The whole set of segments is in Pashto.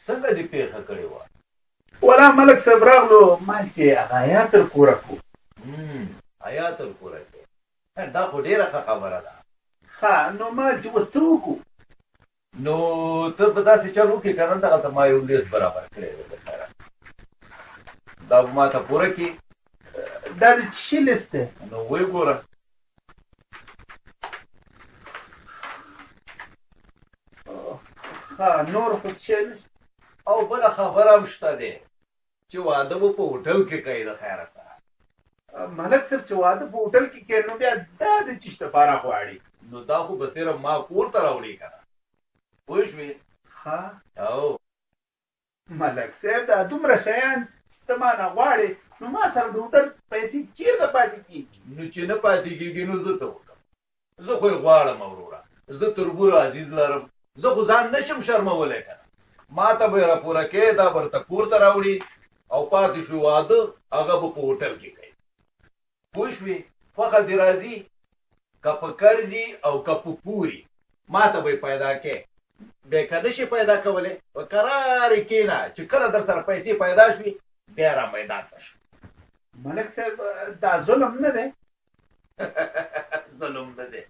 څنګه دې پیښه کړې وه؟ ولا ملک صاحب راغلو ما چې هغه حیا تر کوره کړو. حیا تر کوره کې دا خو ډېره ښه خبره ده. ښه نو ما چې اوس څه وکړو؟ نو ته به داسې چل وکړې که نه دغلته ما یو لیست برابر کړی دی د خیره دا به ما ته پوره کړي. دا د څه شي لیست دی؟ نو ویې ګوره. ښه نور خو څه نشته. او بله خبره هم شته دی چې واده به په هوټل کې کوي د خیره سره. ملک صاحب چې واده په هوټل کې کوي نو بیا دا د څه دپاره غواړي؟ نو دا خو به صرف ما کور ته راوړي که نه پوه شوې؟ ښه او ملک صاحب دا دومره شیان چې ته ما نه غواړې نو ما سره د هوټل پیسې چېرته پاتې کېږي؟ نو چې نه پاتې کېږي نو زه ته وکړم. زه خو یې غواړم وروره. زه تربور عزیز لرم. زه خو ځان نشم شرمولی که نه. ما ته به یې راپوره کې دا به ورته کور ته راوړي او پاتې شوي واده هغه به په هوټل کې کوي. پوه شوې؟ خوښه دې راځي که په کرځي او که په پوري ما ته به یې پیدا کې. بیا که نشي پیدا کولی په کرارې کښېنه چې کله در سره پیسې پیدا شوي بیا را میدان ته شه. ملک صاحب دا ظلم نه دی؟ ظلم نه دی.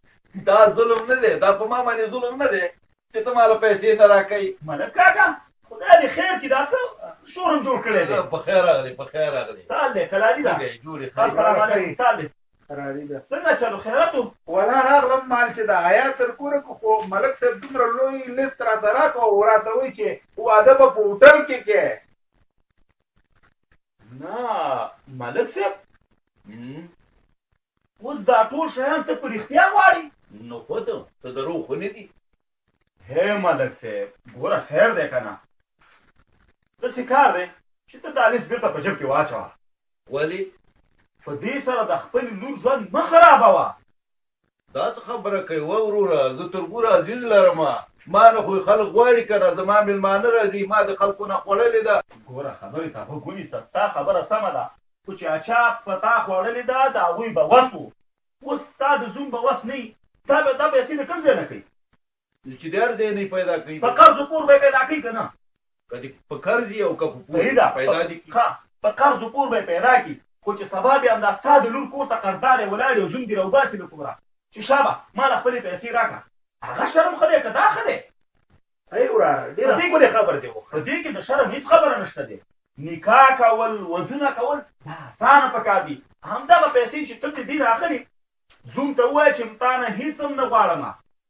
دا ظلم نه دی. دا په ما باندې ظلم نه دی چې ته ماله پیسې نه راکوي. ملک کاکا خدای دې خیر کړي. دا څه شورم جوړ کړی دی؟ په خیر راغلی په خیر راغلی. سال دی کلالي ده. څنګه یې جوړې السلام علیکم. سال دی کلالي ده. څنګه چلو خیرات و؟ ولا راغلم مال چې د حیا تر کوره خو ملک صاحب دومره لوی لیست راته راکړو او راته وایي چې واده به په هوټل کې کوې. نه ملک صاحب اوس دا ټول شیان ته په رښتیا غواړي؟ نو خو ته دروغ خو نه دي. هی ملک صاحب ګوره خیر دی که نه داسې کار دی چې ته دا لیست بېرته په جب کې واچوه. ولې؟ په دې سره د خپلې لور ژوند مه خرابوه. دا څه خبره کوي وروره؟ زه تربور عزیز لرم. ما نه خو خلک غواړي که نه زما مېلمانه راځي ما د خلکو نه خوړلې ده. ګوره خبرې ته غوږ ونیسه. ستا خبره سمه ده خو چې اچا په تا خوړلې ده د هغوی به وس و. اوس ستا د زوم به وس نه وي دا پیسې د کوم ځای نه کوي؟ چې د هر ځای نه پیدا کوي. په قرض و پور به یې پیدا کوي که نه؟ که په قرض یي او که په پور صحیح ده پیدا دي. ښه په قرض و پور به یې پیدا کړي خو چې سبا بیا همدا ستا د لور کور ته قرضدارې ولاړې او زوم دې راوباسي له کوره چې شابه ما له خپلې پیسې راکړه. هغه شرم ښه دی که دا ښه دی؟ ای وروره ډېره ښکلې خبره دې وکړه. په دې کې د شرم هېڅ خبره نشته دی. نکاح کول ودونه کول دا اسانه پکار دي. همدغه پیسې چې ته دې دین اخلي زوم ته ووایه چې تا نه هېڅ هم نه غواړم.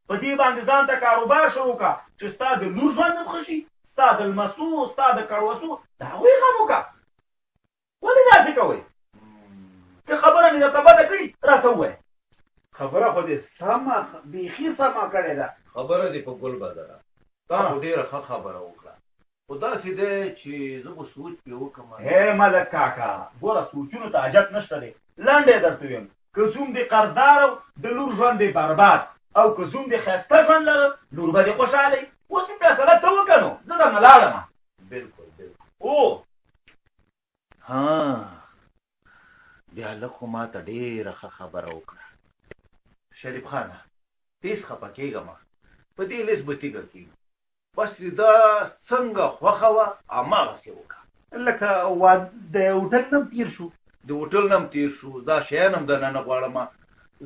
په دې باندې ځان ته کاروبار شروع کړه چې ستا د لور ژوند هم ښه شي ستا د لمسو ستا د کړوسو د هغوی غم وکړه. ولې داسې کوئ؟ که خبره مې درته بده کړي راته ووایه. خبره خو دې سمه بیخي سمه کړې ده. خبره دې په ګل بده ده. تا خو ډېره ښه خبره وکړه خو داسې دی چې زه به سوچ پرې وکړم. هی ملک کاکا ګوره سوچونو ته حاجت نشته دی. لنډی درته ویم که زوم دې قرضدار او د لور ژوند دې برباد او که زوم دې ښایسته ژوند لره لور به دې خوشحاله وي. اوس مې فیصله ته وکړه نو زه درنه لاړم. بلکل بلکل. او ها بیا هلک خو ما ته ډېره ښه خبره وکړه. شریف خانه هېڅ خفه کېږه مه په دې لیست به تیږه کېږو. بس دا څنګه خوښه وه هماغسې وکړه. لکه د هوټل نه تېر شو. د هوټل نه هم تېر شو. دا شیان هم درنه نه غواړم.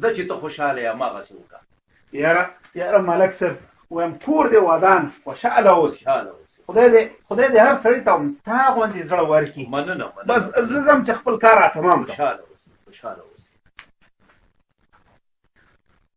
زه چې ته خوشحاله یې هماغسې وکړه. یاره ملک صاحب وایم ټول دې ودان خوشحاله اوسي. خدای دې هر سړي ته تا غوندې زړه ورکړي. مننه. بس زه ځم چې خپل کار را تمام کړم. خوشحاله اوسه خوشحاله اوسه.